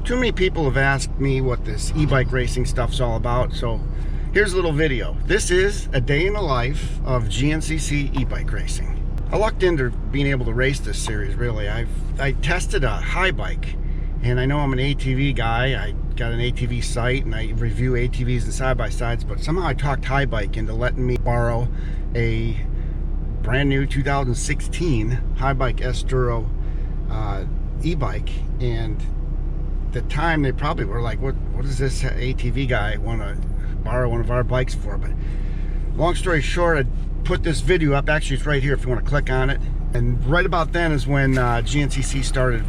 Too many people have asked me what this e-bike racing stuff's all about, so here's a little video. This is a day in the life of GNCC e-bike racing. I lucked into being able to race this series, really. I tested a high bike, and I know I'm an ATV guy. I got an ATV site, and I review ATVs and side-by-sides, but somehow I talked high bike into letting me borrow a brand new 2016 high bike Esturo e-bike. And the time they probably were like, what does this ATV guy want to borrow one of our bikes for? But long story short, I put this video up. Actually, it's right here if you want to click on it. And right about then is when GNCC started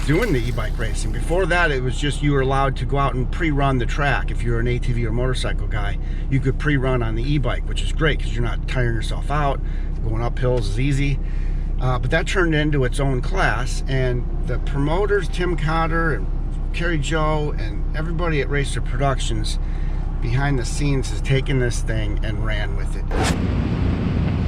doing the e-bike racing. Before that, it was just you were allowed to go out and pre-run the track. If you're an ATV or motorcycle guy, you could pre-run on the e-bike, which is great because you're not tiring yourself out. Going up hills is easy. But that turned into its own class, and the promoters, Tim Cotter and Kerry Joe and everybody at Racer Productions behind the scenes has taken this thing and ran with it.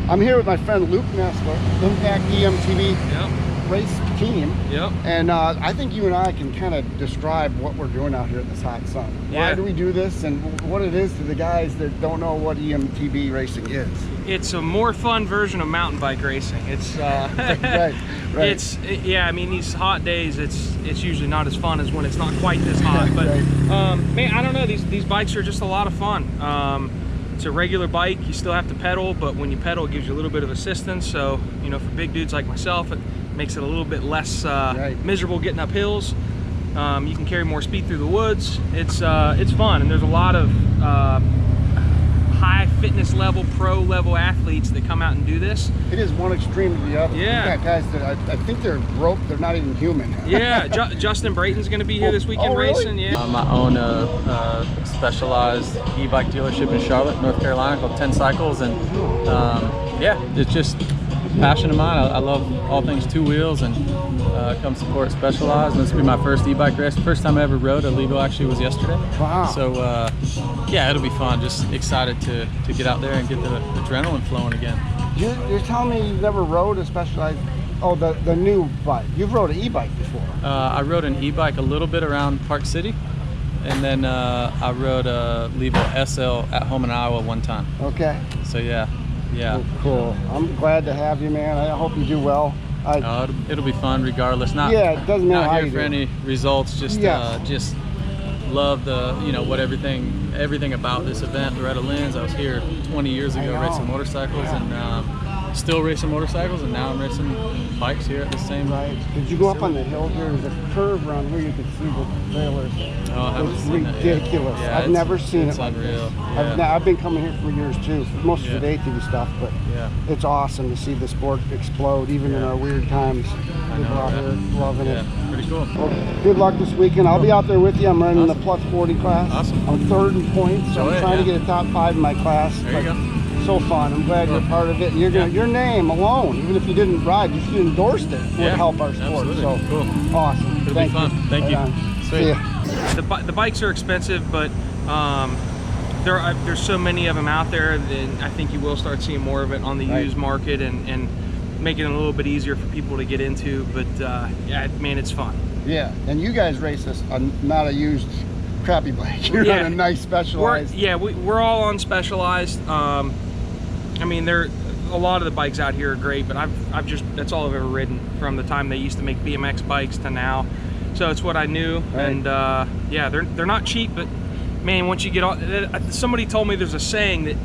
I'm here with my friend Luke Nesler, Impakt eMTB race team. Yep. And I think you and I can kind of describe what we're doing out here in this hot sun. Yeah. Why do we do this, and what it is to the guys that don't know what eMTB racing is? It's a more fun version of mountain bike racing. It's right. It's yeah. I mean, these hot days, it's usually not as fun as when it's not quite this hot. But man, I don't know. These bikes are just a lot of fun. It's a regular bike. You still have to pedal, but when you pedal, it gives you a little bit of assistance. So you know, for big dudes like myself, it makes it a little bit less miserable getting up hills. You can carry more speed through the woods. It's fun, and there's a lot of high fitness level, pro level athletes that come out and do this. It is one extreme to the other. Yeah. You've got guys that I think they're broke, they're not even human. Yeah, Justin Brayton's going to be here this weekend racing. Yeah. I own a specialized e-bike dealership in Charlotte, North Carolina called 10 Cycles, and yeah, it's just passion of mine. I love all things two wheels, and come support Specialized. And this will be my first e-bike race. First time I ever rode a legal actually was yesterday. Wow. So yeah, it'll be fun. Just excited to get out there and get the adrenaline flowing again. You're telling me you've never rode a Specialized? Oh, the new bike. You've rode an e-bike before. I rode an e-bike a little bit around Park City, and then I rode a Levo SL at home in Iowa one time. Okay. So yeah. Yeah. Oh, cool. I'm glad to have you, man. I hope you do well. It'll be fun regardless. Not, yeah, it doesn't matter. Not here for any results. Just just love the what everything about this event. Loretta Lynn's. I was here 20 years ago racing motorcycles, and still racing motorcycles, and now I'm racing bikes here at the same. Right. Did you go up on the hill here? There's a curve around here you can see the trailers. Oh, I haven't seen that yet. Ridiculous. Yeah, I've never seen it like unreal. this. Yeah. I've been coming here for years too, most of the ATV stuff, but it's awesome to see the sport explode, even in our weird times. People out here loving it. Pretty cool. Well, good luck this weekend. I'll be out there with you. I'm running the plus 40 class. Awesome. I'm third in points, so I'm trying to get a top 5 in my class. There you go. So fun. I'm glad you're part of it. And your name alone, even if you didn't ride, just you endorsed it, would help our sport. Absolutely. So cool. Awesome. It'll be fun. Thank you. See ya. The bikes are expensive, but there's so many of them out there that I think you will start seeing more of it on the used market, and making it a little bit easier for people to get into. But yeah, man, it's fun. Yeah, and you guys race this not a used crappy bike. You're on a nice Specialized. We're all on Specialized. I mean, a lot of the bikes out here are great, but that's all I've ever ridden from the time they used to make BMX bikes to now. So it's what I knew, and yeah, they're not cheap, but man, once you get on, somebody told me there's a saying that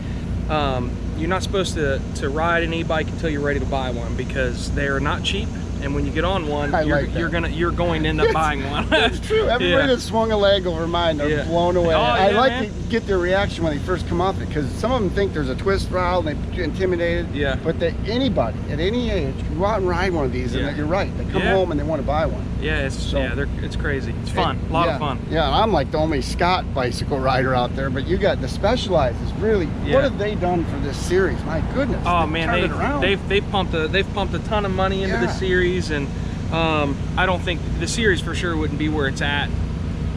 you're not supposed to ride an e-bike until you're ready to buy one, because they are not cheap. And when you get on one, you're going to end up buying one. That's true. Everybody that swung a leg over mine, they're blown away. I like to get their reaction when they first come off it, because some of them think there's a twist ride and they get intimidated. Yeah. But anybody at any age can go out and ride one of these, and you're right. They come home and they want to buy one. Yeah, it's crazy. It's fun. A lot of fun. Yeah, I'm like the only Scott bicycle rider out there, but you got the Specialized is really. What have they done for this series? My goodness. Oh man, they've pumped a ton of money into the series. And I don't think the series for sure wouldn't be where it's at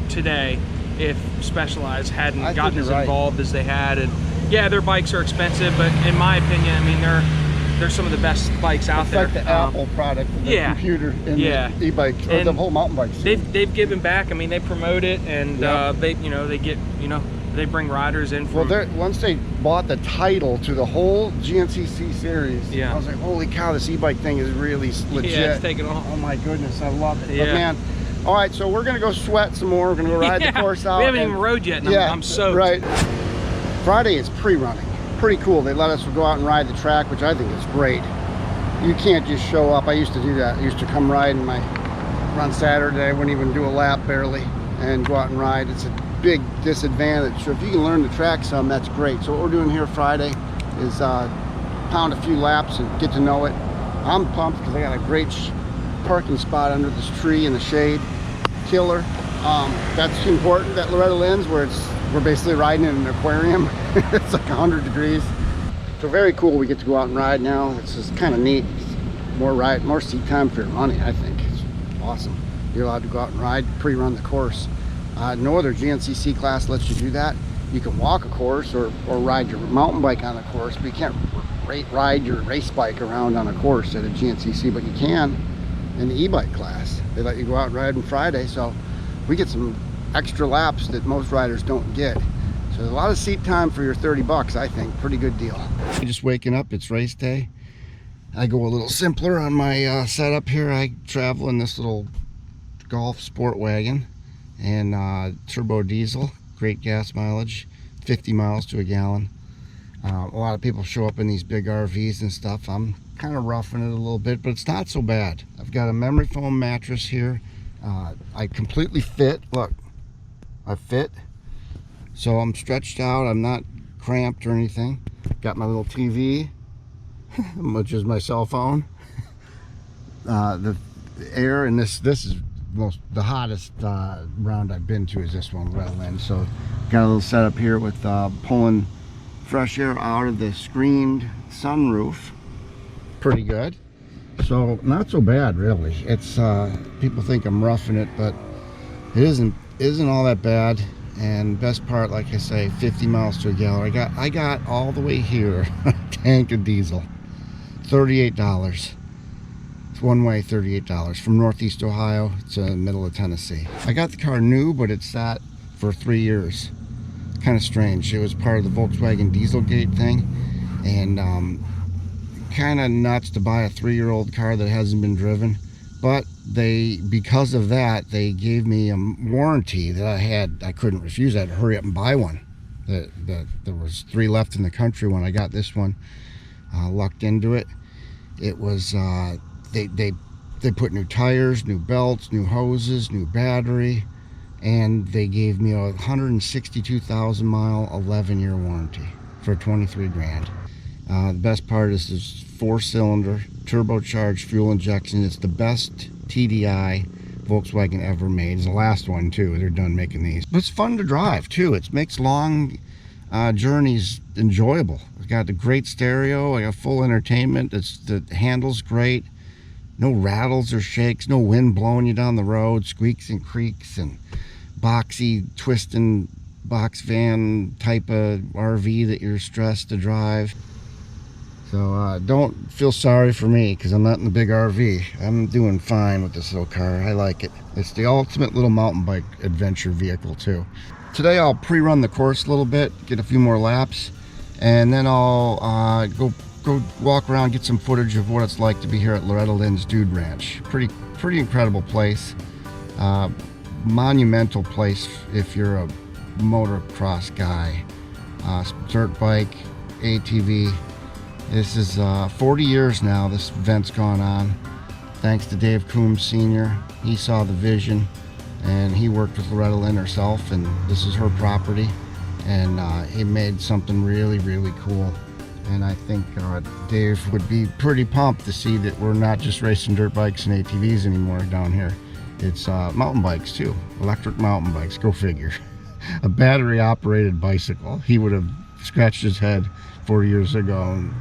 today if Specialized hadn't gotten as involved as they had. And yeah, their bikes are expensive, but in my opinion, I mean, They're some of the best bikes out there. It's like the Apple product, the computer in the e-bike, or the whole mountain bike scene. They've given back. I mean, they promote it, and they they get they bring riders in. From, well, once they bought the title to the whole GNCC series, I was like, holy cow, this e-bike thing is really legit. Yeah, it's taking off. Oh my goodness, I love it. But man, all right, so we're gonna go sweat some more. We're gonna go ride the course out. We haven't even rode yet, and I'm soaked. Right. Friday is pre-running. Pretty cool. They let us go out and ride the track, which I think is great. You can't just show up. I used to do that. I used to come ride on Saturday. I wouldn't even do a lap barely and go out and ride. It's a big disadvantage. So if you can learn the track some, that's great. So what we're doing here Friday is pound a few laps and get to know it. I'm pumped because I got a great parking spot under this tree in the shade. Killer. That's important at Loretta Lynn's, where we're basically riding in an aquarium. It's like 100 degrees. So very cool. We get to go out and ride now. It's just kind of neat. More seat time for your money, I think. It's awesome. You're allowed to go out and ride, pre-run the course. No other GNCC class lets you do that. You can walk a course or ride your mountain bike on a course, but you can't ride your race bike around on a course at a GNCC, but you can in the e-bike class. They let you go out and ride on Friday, so we get some extra laps that most riders don't get. So there's a lot of seat time for your 30 bucks, I think. Pretty good deal. Just waking up, it's race day. I go a little simpler on my setup here. I travel in this little Golf sport wagon and turbo diesel, great gas mileage, 50 miles to a gallon. A lot of people show up in these big RVs and stuff. I'm kind of roughing it a little bit, but it's not so bad. I've got a memory foam mattress here. I completely fit. Look, I fit. So I'm stretched out. I'm not cramped or anything. Got my little TV, which is my cell phone. The air, and this is the hottest round I've been to is this one, Loretta Lynn. So got a little setup here with pulling fresh air out of the screened sunroof. Pretty good. So not so bad, really. It's people think I'm roughing it, but it isn't all that bad. And best part, like I say, 50 miles to a gallon. I got all the way here a tank of diesel, $38. It's one way, $38 from Northeast Ohio to the middle of Tennessee. I got the car new, but it sat for 3 years. Kind of strange. It was part of the Volkswagen Dieselgate thing, and kind of nuts to buy a 3-year-old car that hasn't been driven. But because of that, they gave me a warranty that I couldn't refuse. I had to hurry up and buy one. There was 3 left in the country when I got this one. Lucked into it. It was they put new tires, new belts, new hoses, new battery, and they gave me a 162,000 mile 11-year warranty for 23 grand. The best part is this 4-cylinder turbocharged fuel injection. It's the best TDI Volkswagen ever made. It's the last one too. They're done making these. But it's fun to drive too. It makes long journeys enjoyable. It's got a great stereo. I got full entertainment. The handle's great. No rattles or shakes. No wind blowing you down the road. Squeaks and creaks and boxy, twisting box van type of RV that you're stressed to drive. So don't feel sorry for me because I'm not in the big RV. I'm doing fine with this little car. I like it. It's the ultimate little mountain bike adventure vehicle too. Today I'll pre-run the course a little bit, get a few more laps, and then I'll go walk around, get some footage of what it's like to be here at Loretta Lynn's Dude Ranch. Pretty incredible place. Monumental place if you're a motocross guy. Dirt bike, ATV. This is 40 years now this event's gone on. Thanks to Dave Coombs Sr. He saw the vision and he worked with Loretta Lynn herself, and this is her property, and he made something really, really cool. And I think Dave would be pretty pumped to see that we're not just racing dirt bikes and ATVs anymore down here. It's mountain bikes too, electric mountain bikes, go figure. A battery operated bicycle. He would have scratched his head 4 years ago and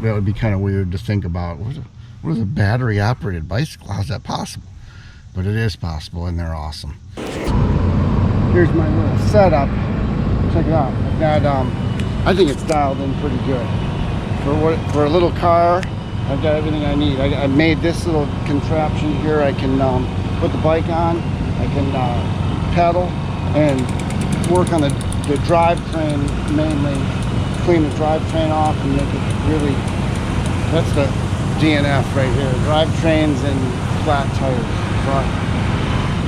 that would be kind of weird to think about. What is a battery operated bicycle? How's that possible? But it is possible, and they're awesome. Here's my little setup. Check it out. I think it's dialed in pretty good. for a little car, I've got everything I need. I made this little contraption here. I can put the bike on, I can pedal and work on the drivetrain, mainly clean the drivetrain off and make it really, that's the DNF right here, drivetrains and flat tires. But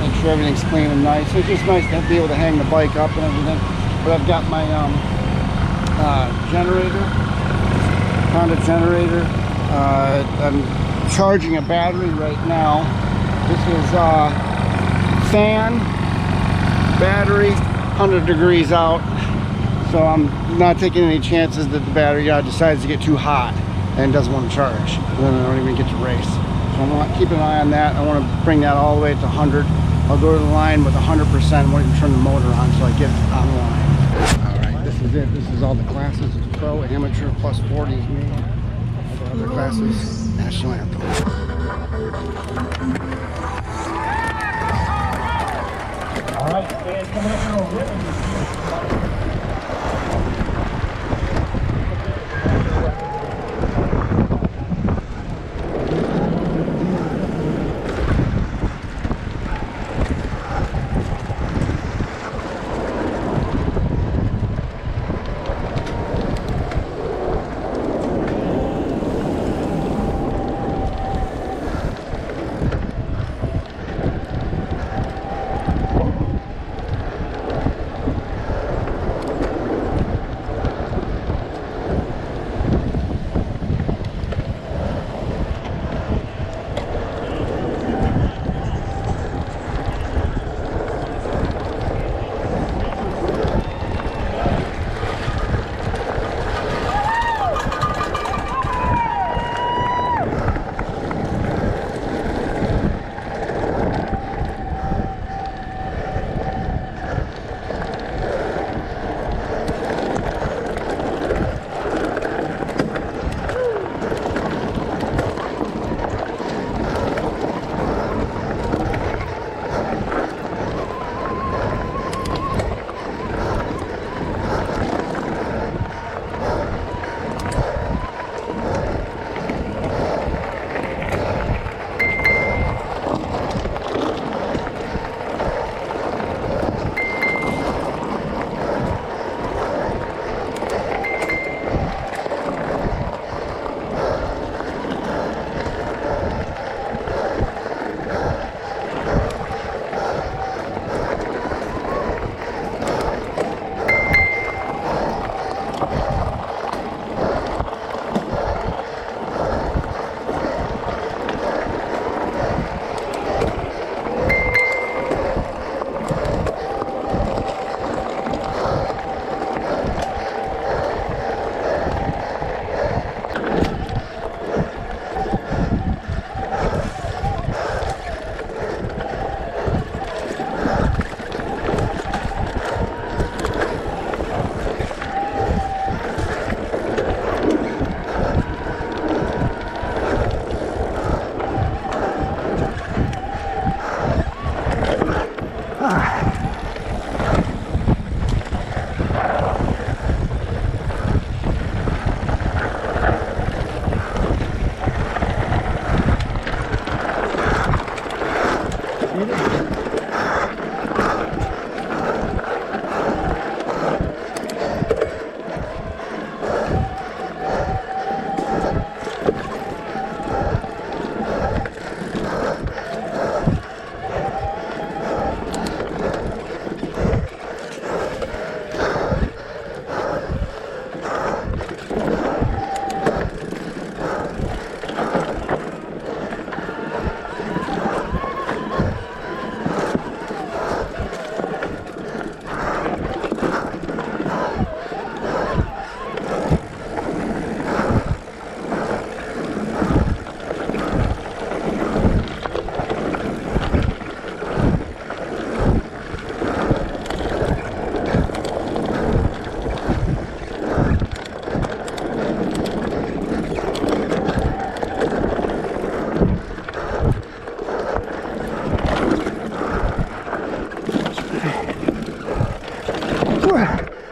make sure everything's clean and nice. It's just nice to be able to hang the bike up and everything. But I've got my generator, Honda generator. I'm charging a battery right now. This is fan, battery, 100 degrees out. So I'm not taking any chances that the battery decides to get too hot and doesn't want to charge. Then I don't even get to race. So I'm going to keep an eye on that. I want to bring that all the way to 100. I'll go to the line with 100%. Won't even turn the motor on so I get online. All right, this is it. This is all the classes. It's pro, amateur, plus 40 is me. All the other classes, national anthem. All right, fans coming up on a ribbon.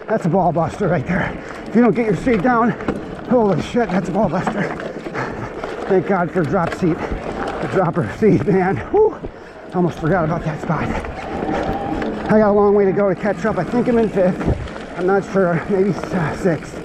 That's a ball buster right there. If you don't get your seat down, Holy shit, that's a ball buster. Thank God for drop seat. The dropper seat, man. Whew. Almost forgot about that spot. I got a long way to go to catch up. I think I'm in 5th. I'm not sure, maybe 6th.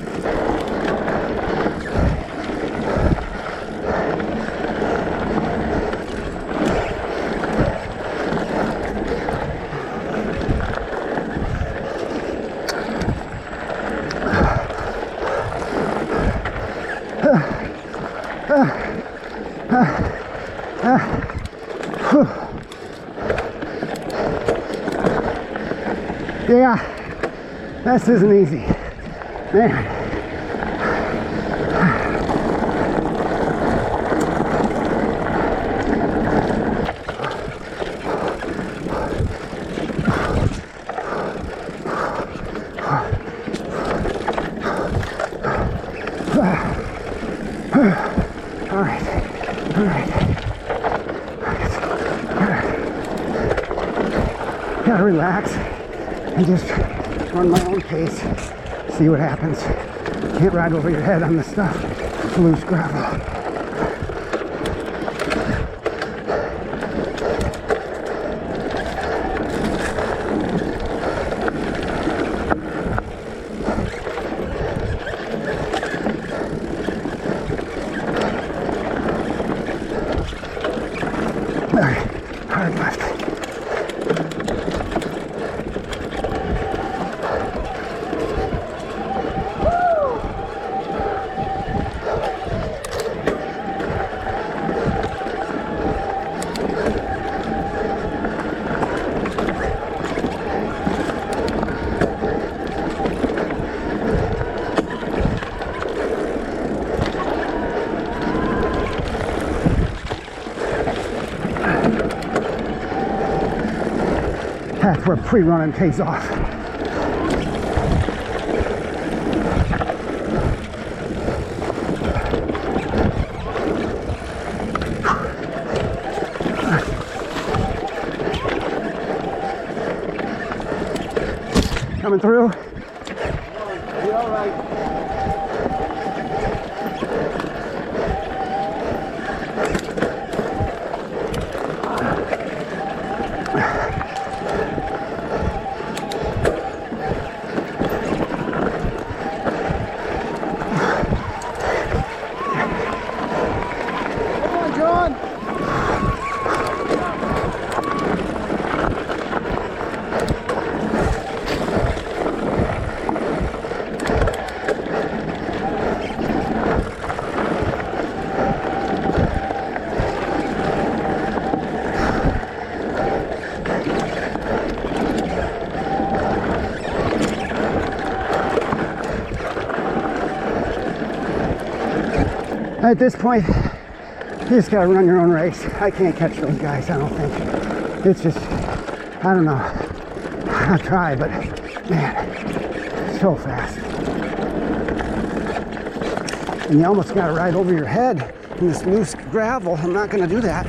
Yeah, this isn't easy, man. All right. Gotta relax and just run my own pace, see what happens. Can't ride over your head on this stuff. It's loose gravel. All right, hard left. That's where pre-running pays off. Coming through. Be all right. At this point, you just gotta run your own race. I can't catch those guys, I don't think. It's just, I don't know. I'll try, but man, so fast. And you almost gotta ride over your head in this loose gravel. I'm not gonna do that.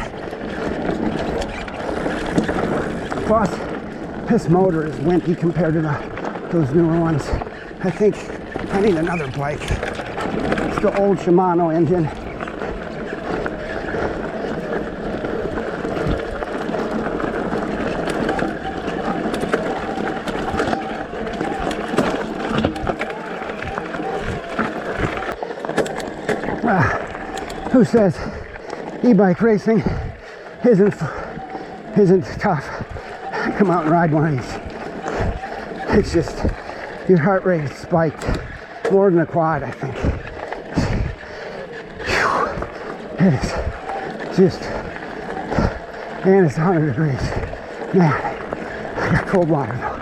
Plus, this motor is wimpy compared to those newer ones. I think I need another bike. It's the old Shimano engine. Who says e-bike racing isn't tough? Come out and ride one of these. It's just your heart rate is spiked more than a quad, I think. It is just, and it's 100 degrees. Man, I got cold water though.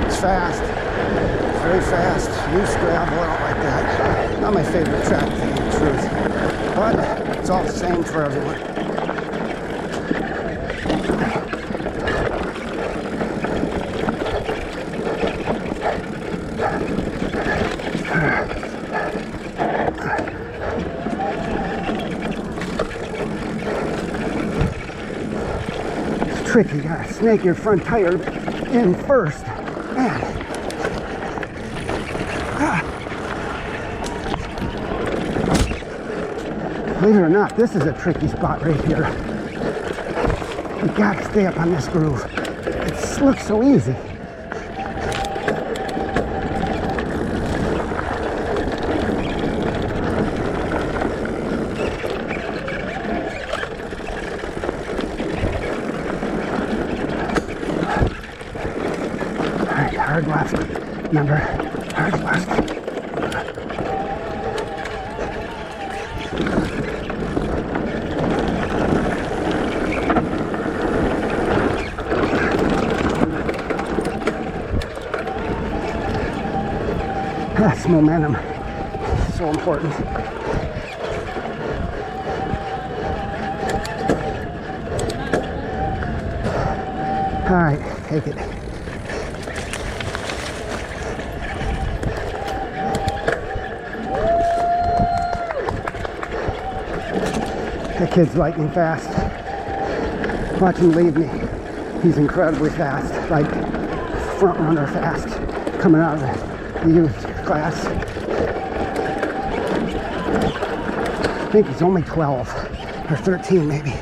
It's fast, it's very fast. Loose gravel, I don't like that. Not my favorite track, to tell you the truth. But it's all the same for everyone. tricky. You gotta snake your front tire in first. Man. Believe it or not, this is a tricky spot right here. You gotta stay up on this groove. It looks so easy. Hard left, remember, hard left. That's momentum, so important. All right, take it. That kid's lightning fast. Watch him leave me. He's incredibly fast, like front runner fast, coming out of the youth class. I think he's only 12 or 13 maybe.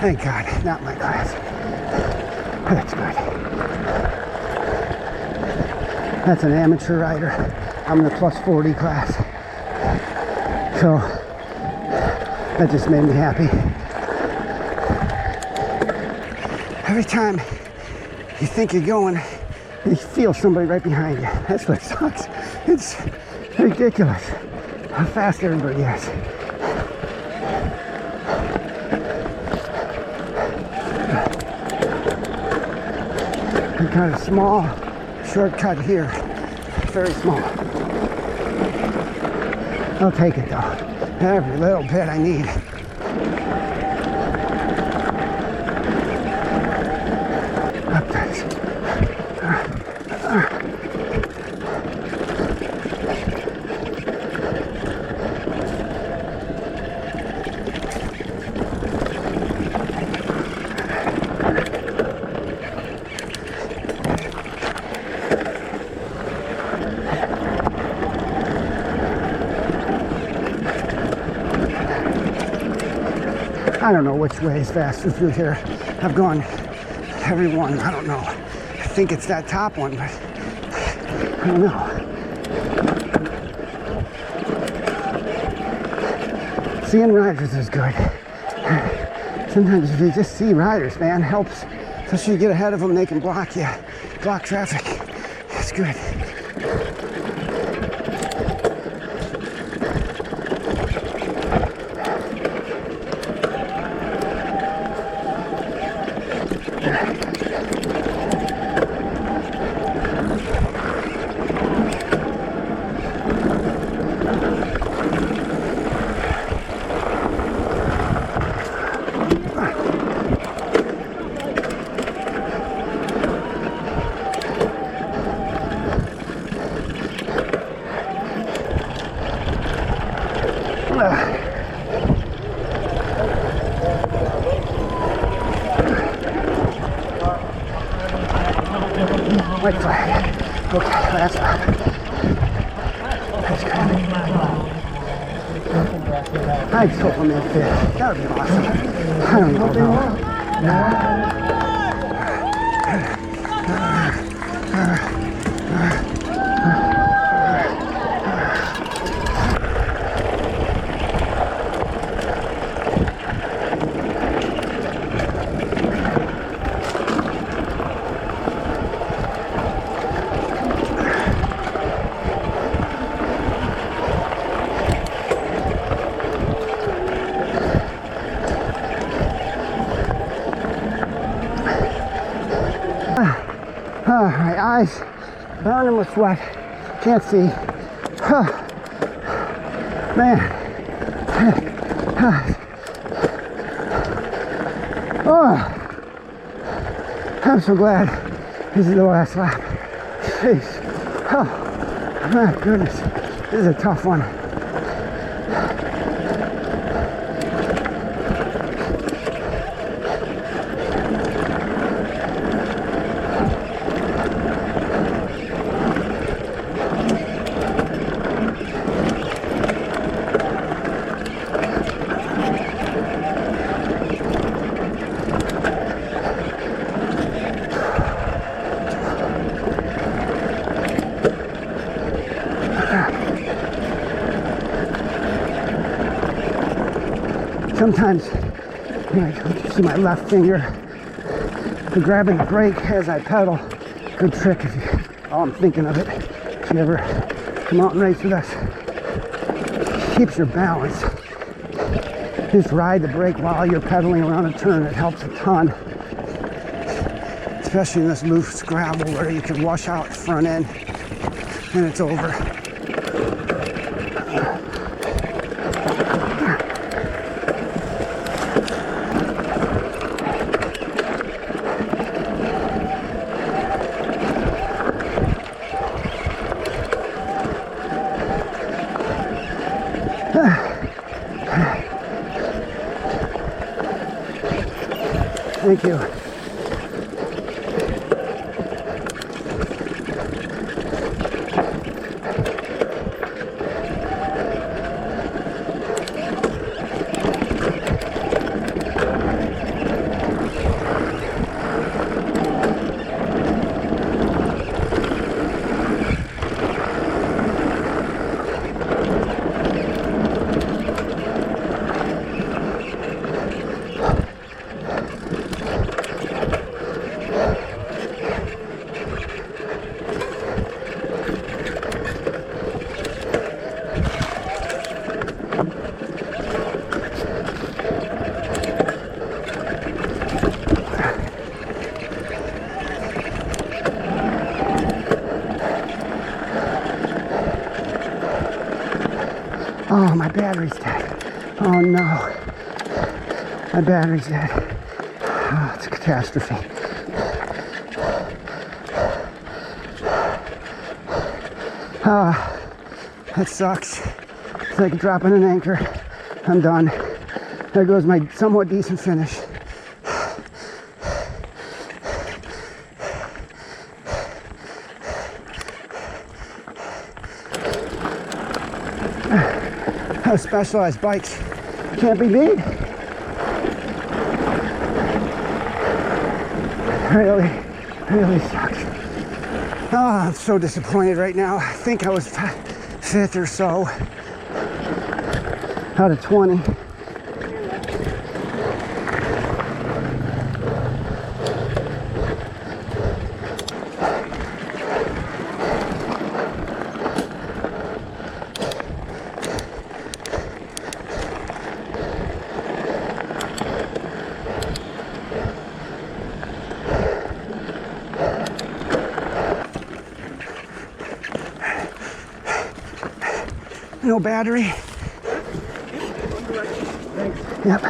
Thank God, not my class. That's good. That's an amateur rider. I'm in the plus 40 class. So, that just made me happy. Every time you think you're going, you feel somebody right behind you. That's what sucks. It's ridiculous how fast everybody is. Got a small shortcut here, very small. I'll take it though, every little bit I need. Up this. I don't know which way is faster through here. I've gone every one. I don't know. I think it's that top one, but I don't know. Seeing riders is good. Sometimes if you just see riders, man, helps. Especially you get ahead of them, they can block you, block traffic. It's good. White flag. Okay, that's good. I'd supplement this. That would be awesome. I don't know. My eyes burning with sweat. Can't see. Man. Oh, I'm so glad this is the last lap. Jeez. Oh, my goodness. This is a tough one. Sometimes, you see my left finger for grabbing the brake as I pedal. Good trick if you, I'm thinking of it. If you ever come out and race with us, keeps your balance. Just ride the brake while you're pedaling around a turn. It helps a ton, especially in this loose gravel where you can wash out the front end and it's over. Thank you. Oh, my battery's dead. Oh no. My battery's dead. Oh, it's a catastrophe. That sucks. It's like dropping an anchor. I'm done. There goes my somewhat decent finish. Those specialized bikes can't be beat. Really sucks. Oh, I'm so disappointed right now. I think I was 5th or so out of 20. No battery. Yep.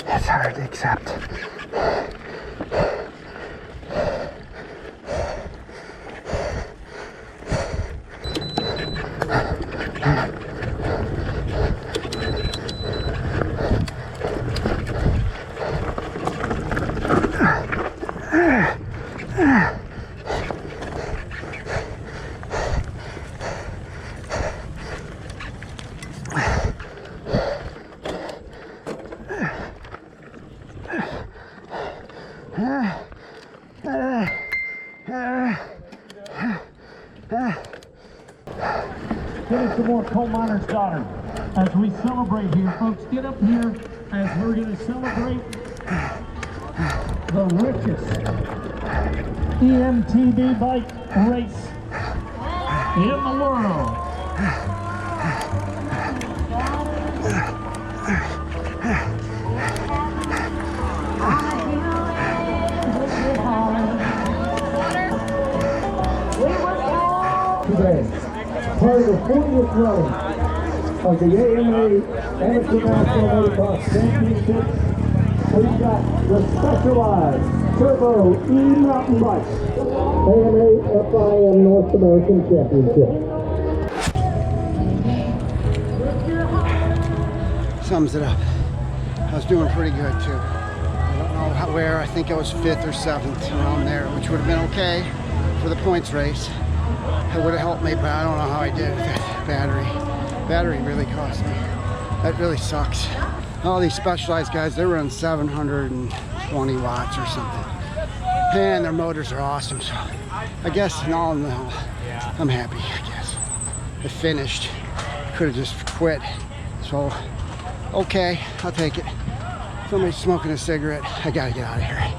That's hard to accept. Getting some more coal miners' daughter as we celebrate here, folks. Get up here as we're going to celebrate the richest eMTB bike race in the world. today. Part of the 40th run of the AMA Amateur National Motocross Championship. We've got the Specialized Turbo E-Mountain Bike AMA FIM North American Championship. Sums it up. I was doing pretty good too. I don't know where, I think I was 5th or 7th around there, which would have been okay for the points race. It would have helped me, but I don't know how I did with that battery. Battery really cost me. That really sucks. All these Specialized guys, they run 720 watts or something. And their motors are awesome, so I guess in all, I'm happy, I guess. I finished. Could have just quit. So, okay, I'll take it. Somebody's smoking a cigarette. I gotta get out of here.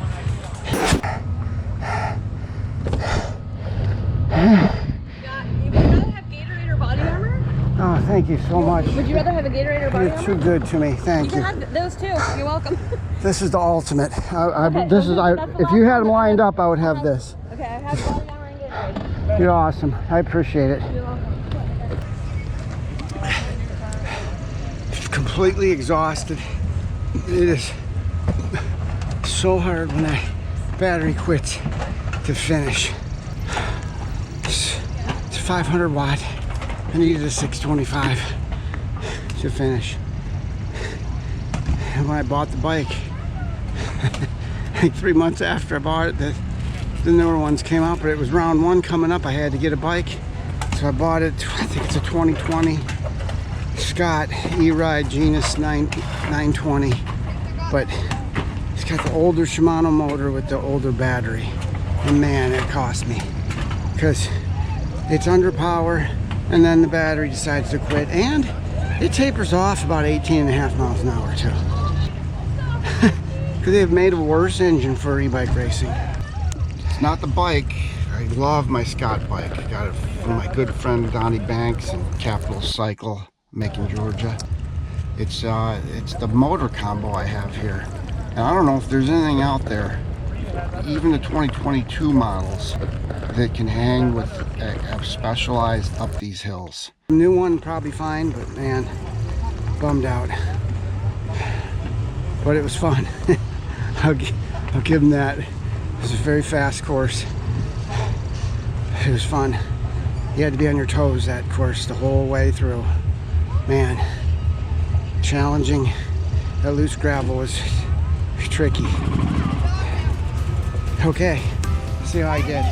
You would rather have Gatorade or body armor? Oh, thank you so much. Would you rather have a Gatorade or body You're armor? too good to me. Thank you. You can have those too. You're welcome. This is the ultimate. Okay, This is. that's the If you last had them one. lined up, I would have this. Okay, I have body armor and Gatorade. You're awesome. I appreciate it. You're welcome. Completely exhausted. It is so hard when that battery quits to finish. It's 500 watt. I needed a 625 to finish. And when I bought the bike, like 3 months after I bought it, the newer ones came out, but it was round 1 coming up. I had to get a bike, so I bought it. I think it's a 2020 Scott eRide Genus 920, but it's got the older Shimano motor with the older battery, and man, it cost me because it's under power, and then the battery decides to quit, and it tapers off about 18.5 miles an hour too. Because they've made a worse engine for e-bike racing. It's not the bike. I love my Scott bike. I got it from my good friend Donnie Banks and Capital Cycle, Macon, Georgia. It's the motor combo I have here. And I don't know if there's anything out there, even the 2022 models, that can hang with a Specialized up these hills. The new one probably fine, but man, bummed out. But it was fun. I'll give them that. It was a very fast course. It was fun. You had to be on your toes that course the whole way through. Man, challenging. That loose gravel was tricky. Okay, see how I did.